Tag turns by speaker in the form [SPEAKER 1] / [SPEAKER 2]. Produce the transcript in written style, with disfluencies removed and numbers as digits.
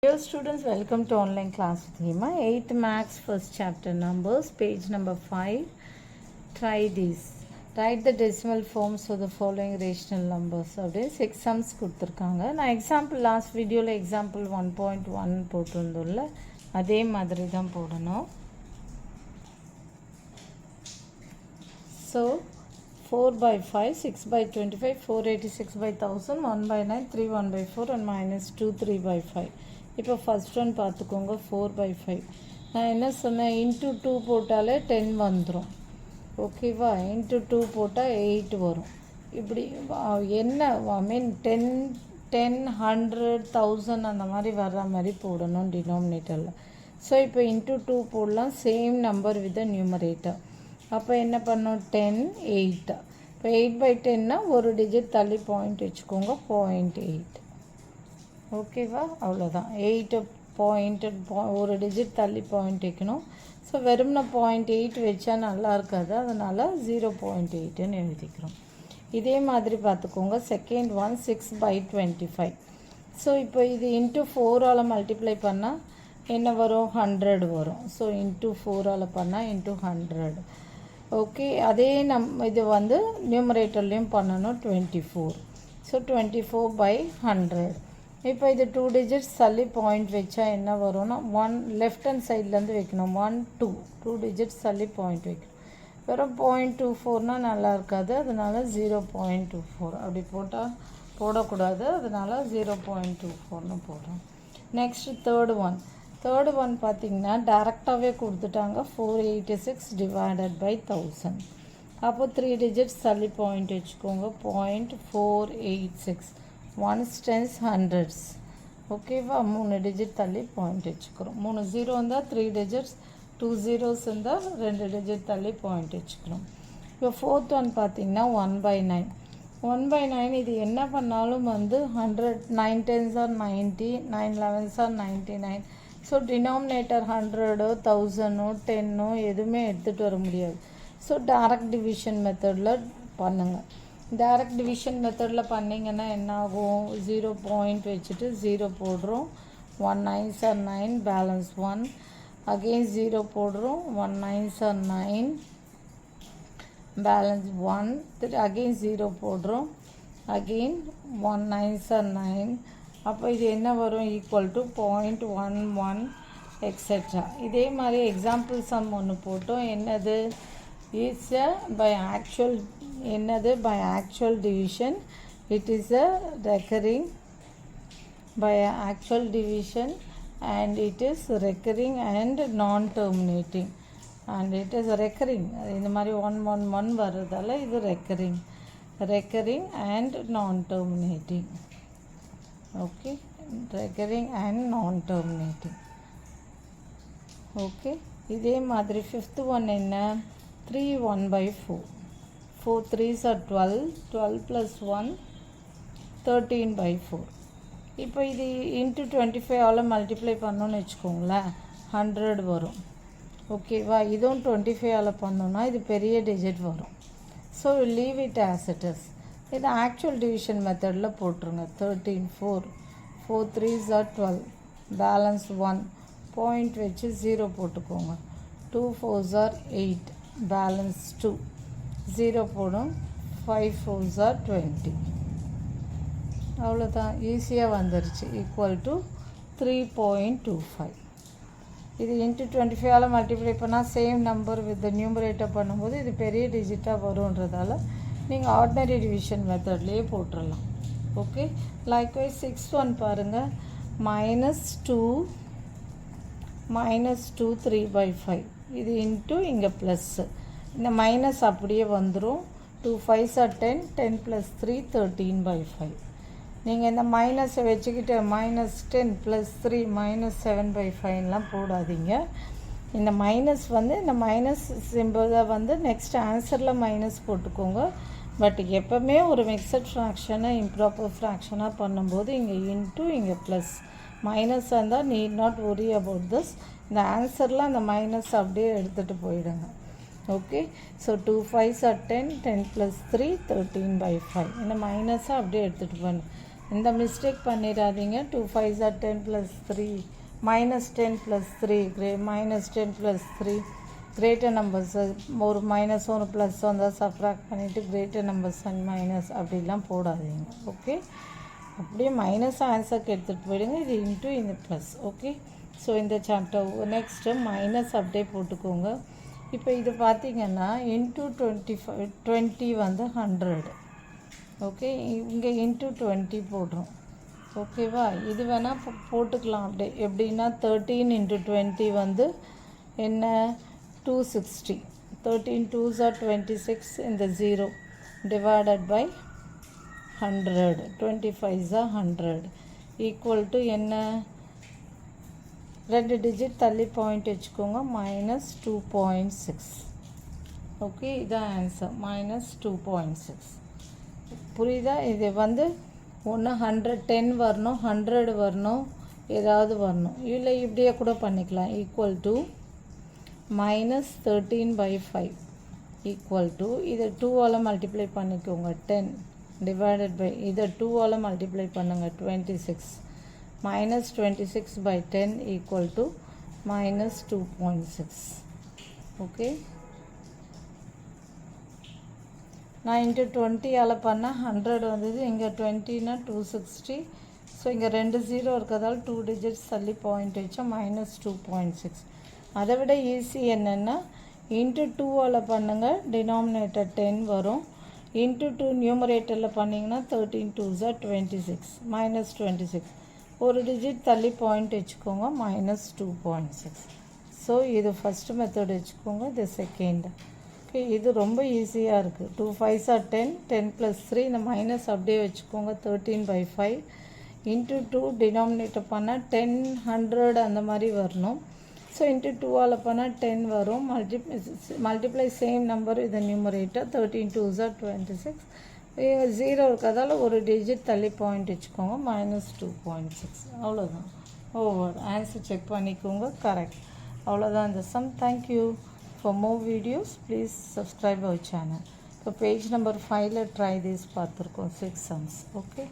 [SPEAKER 1] Dear students, welcome to online class with Hema. 8th Maths first chapter numbers, page number 5. Try this. Write the decimal forms of the following rational numbers. அப்படியே 6 sums கொடுத்துருக்காங்க. நான் example last வீடியோவில் example 1.1 போட்டிருந்தோம்ல, அதே மாதிரி தான் போடணும். So 4 by 5, 6 by 25, 486 by 1000, 1 by 9, 3 1 by 4 and minus 2 3 by 5. இப்போ first one பார்த்துக்கோங்க, 4 by 5. நான் என்ன சொன்னேன், இன்ட்டு 2 போட்டாலே 10 வந்துடும். ஓகேவா? இன்ட்டு 2 போட்டால் 8 வரும். இப்படி என்ன மீன் 10 10 100 1000 அந்த மாதிரி வர்ற மாதிரி போடணும் டினாமினேட்டரில். ஸோ இப்போ இன்ட்டு 2 போடலாம், same number with the numerator. அப்போ என்ன பண்ணோம், 10 8. இப்போ 8 by 10னா ஒரு டிஜிட் தள்ளி பாயிண்ட் வச்சுக்கோங்க, 0.8. ஓகேவா? அவ்வளோதான். 8 பாயிண்ட் ஒரு டிஜிட் தள்ளி பாயிண்ட் வைக்கணும். ஸோ வெறும்னா 0.8 வச்சா நல்லா இருக்காது, அதனால் 0.8ன்னு எழுதிக்கிறோம். இதே மாதிரி பார்த்துக்கோங்க, செகண்ட் ஒன் 6 by 25. ஸோ இப்போ இது இன்ட்டு 4ஆல் மல்டிப்ளை பண்ணால் என்ன வரும், 100 வரும். ஸோ இன்ட்டு 4ஆல் பண்ணால் இன்ட்டு 100. ஓகே, அதே இது வந்து நியூமரேட்டர்லேயும் பண்ணணும், 24. So 24 by 100. இப்போ இது 2 டிஜிட்ஸ் தள்ளி பாயிண்ட் வச்சா என்ன வரும்னா, 1 லெஃப்ட் ஹேண்ட் சைட்லேருந்து வைக்கணும், 1 2 டிஜிட்ஸ் தள்ளி பாயிண்ட் வைக்கணும். வெறும் 0.24னா நல்லா இருக்காது, அதனால் 0.24 அப்படி போடக்கூடாது, அதனால் 0.24ன்னு போடுறோம். நெக்ஸ்ட் தேர்டு ஒன் பார்த்திங்கன்னா டேரெக்டாகவே கொடுத்துட்டாங்க, 486 டிவைடட் பை 1000. அப்போ 3 டிஜிட்ஸ் தள்ளி பாயிண்ட் வச்சுக்கோங்க, 0.486. 1s 10s 100s. ஓகேவா? 3 டிஜிட் தள்ளி பாயிண்ட் வச்சுக்கிறோம். 3 0 இருந்தால் 3 டிஜிட்ஸ், 2 zeros இருந்தால் 2 டிஜிட் தள்ளி பாயிண்ட் வச்சுக்கிறோம். இப்போ ஃபோர்த் ஒன் பார்த்திங்கன்னா 1 by 9. 1 by 9 இது என்ன பண்ணாலும் வந்து 100, 9 10s are 90, 9 11s are 99. So denominator 100 1000 10 எதுவுமே எடுத்துகிட்டு வர முடியாது. ஸோ டைரக்ட் டிவிஷன் மெத்தடில் பண்ணுங்கள். டைரக்ட் டிவிஷன் மெத்தடில் பண்ணிங்கன்னா என்ன ஆகும், 0 பாயிண்ட் வச்சுட்டு 0 போடுறோம், 1 9s are 9, பேலன்ஸ் 1. அகெயின் 0 போடுறோம், 1 9s are 9, பேலன்ஸ் 1. அகெயின் 0 போடுறோம், அகெயின் 1 9s are 9. அப்போ இது என்ன வரும், ஈக்குவல் டு 0.11 எக்ஸெட்ரா. இதே மாதிரி எக்ஸாம்பிள் சம் ஒன்று போட்டோம், என்னது இட்ஸ் பை ஆக்சுவல், என்னது by actual division. It is a recurring by actual division and it is recurring and non-terminating, and it is recurring. இந்த மாதிரி 1 1 1 வர்றதால இது recurring and non-terminating. okay, recurring and non-terminating. okay, இதே மாதிரி fifth one என்ன, 3 1 by 4. 4 3s are 12, 12 plus 1 13 by 4. இப்போ இது into 25ஆல் multiply பண்ணோன்னு வச்சுக்கோங்களேன், 100 வரும். ஓகேவா? இதுவும் 25ஆல் பண்ணோன்னா இது பெரிய டிஜிட் வரும். So leave it as it is. இது ஆக்சுவல் டிவிஷன் மெத்தடில் போட்டுருங்க, 13 4 4 3s are 12, பேலன்ஸ் 1, பாயிண்ட் வச்சு 0 போட்டுக்கோங்க, 2 4s are 8, பேலன்ஸ் 2, 0 போடும், 5 4s are 20. அவ்வளோதான், ஈஸியாக வந்துருச்சு. Equal to 3.25. இது இன்ட்டு 25ஆல் மல்டிப்ளை பண்ணால் சேம் நம்பர் வித் நியூமரேட்டர் பண்ணும்போது இது பெரிய டிஜிட்டாக வரும்ன்றதால நீங்கள் ஆர்டினரி டிவிஷன் மெத்தட்லேயே போட்டுடலாம். ஓகே, லைக்வைஸ் 6 1 பாருங்கள், -2 3 by 5. இது இன்ட்டு இங்கே ப்ளஸ்ஸு, இந்த மைனஸ் அப்படியே வந்துடும். 2 5s are 10, 10 plus 3 13 by 5. நீங்கள் இந்த மைனஸை வச்சுக்கிட்டு -10 + 3 -7 by 5லாம் போடாதீங்க. இந்த மைனஸ் வந்து இந்த மைனஸ் சிம்பிளை வந்து நெக்ஸ்ட் ஆன்சரில் மைனஸ் போட்டுக்கோங்க. பட் எப்போவுமே ஒரு மிக்சட் ஃப்ராக்ஷனை இம்ப்ராப்பர் ஃப்ராக்ஷனாக பண்ணும்போது இங்கே இன்ட்டு இங்கே ப்ளஸ் மைனஸாக இருந்தால் need not worry about this. இந்த ஆன்சரில் அந்த மைனஸ் அப்படியே எடுத்துகிட்டு போயிடுங்க. Okay, so 2 5s are 10, 10 plus 3 13 by 5. இந்த மைனஸாக அப்படியே எடுத்துகிட்டு போகணும். இந்த மிஸ்டேக் பண்ணிடாதீங்க. 2 5s are 10 plus 3 minus 10 plus 3 minus 10 plus 3 greater numbers ஒரு மைனஸ் ஒரு ப்ளஸ் வந்தால் சப்ராக்ட் பண்ணிவிட்டு கிரேட்டர் நம்பர்ஸ் அண்ட் மைனஸ் அப்படிலாம் போடாதீங்க. ஓகே, அப்படியே மைனஸ் ஆன்சருக்கு எடுத்துகிட்டு போயிடுங்க. இது இன்ட்டு இந்த ப்ளஸ். ஓகே, ஸோ இந்த சாப்டர் நெக்ஸ்ட்டு மைனஸ் அப்படியே போட்டுக்கோங்க. இப்போ இது பார்த்திங்கன்னா இன்ட்டு 20 வந்து 100. ஓகே, இங்கே இன்ட்டு 20 போடுறோம். ஓகேவா, இது வேணால் போட்டுக்கலாம் அப்படியே. எப்படின்னா 13 × 20 வந்து என்ன 260. 13 2s are 26 இந்த 0 divided by 100. 25s are 100 equal to என்ன, 2 டிஜிட் தள்ளி பாயிண்ட் வச்சுக்கோங்க, -2.6. ஓகே, இதான் ஆன்சர், -2.6. புரியுதா? இது வந்து ஒன்று 110 வரணும், 100 வரணும், ஏதாவது வரணும். இல்லை இப்படியே கூட பண்ணிக்கலாம். ஈக்குவல் டு -13/5 ஈக்குவல் டு இதை 2ஆல் மல்டிப்ளை பண்ணிக்கோங்க 10 டிவைடட் பை இதை 2ஆல் மல்டிப்ளை பண்ணுங்கள் 26. -26/10 ஈக்குவல் டு -2.6. ஓகே, நான் இன்ட்டு 20ஆல் பண்ணால் 100 வந்தது. இங்கே 20னா 260. ஸோ இங்கே 2 0 இருக்கிறதால 2 டிஜிட்ஸ் தள்ளி பாயிண்ட் வச்சா -2.6. அதை விட ஈஸி என்னென்னா இன்ட்டு 2ஆல் பண்ணுங்கள், டினாமினேட்டர் 10 வரும். இன்ட்டு 2 நியூமரேட்டரில் பண்ணிங்கன்னா 13 2s are 26 -26. ஒரு டிஜிட் தள்ளி பாயிண்ட் வச்சுக்கோங்க, -2.6. ஸோ இது ஃபஸ்ட்டு மெத்தட் வச்சுக்கோங்க. இது செகண்ட். ஓகே, இது ரொம்ப ஈஸியாக இருக்குது. 2 5s are 10, 10 + 3 இந்த மைனஸ் அப்படியே வச்சுக்கோங்க, 13/5 இன்ட்டு 2 டினாமினேட்டர் பண்ணால் 10 100 அந்த மாதிரி வரணும். ஸோ இன்ட்டு 2ஆல் பண்ணால் 10 வரும். மல்டிப்ளை சேம் நம்பர் இது நியூமரேட்டர் 13 2s are 26. 0 இருக்கிறதால ஒரு டிஜிட் தள்ளி பாயிண்ட் வச்சுக்கோங்க, -2.6. அவ்வளோதான். ஓவர் ஆன்சர் செக் பண்ணிக்கோங்க, கரெக்ட். அவ்வளோதான் இந்த sum. Thank you. For more videos, please subscribe our channel. So page number 5 try this பார்த்துருக்கோம் 6 sums. Okay.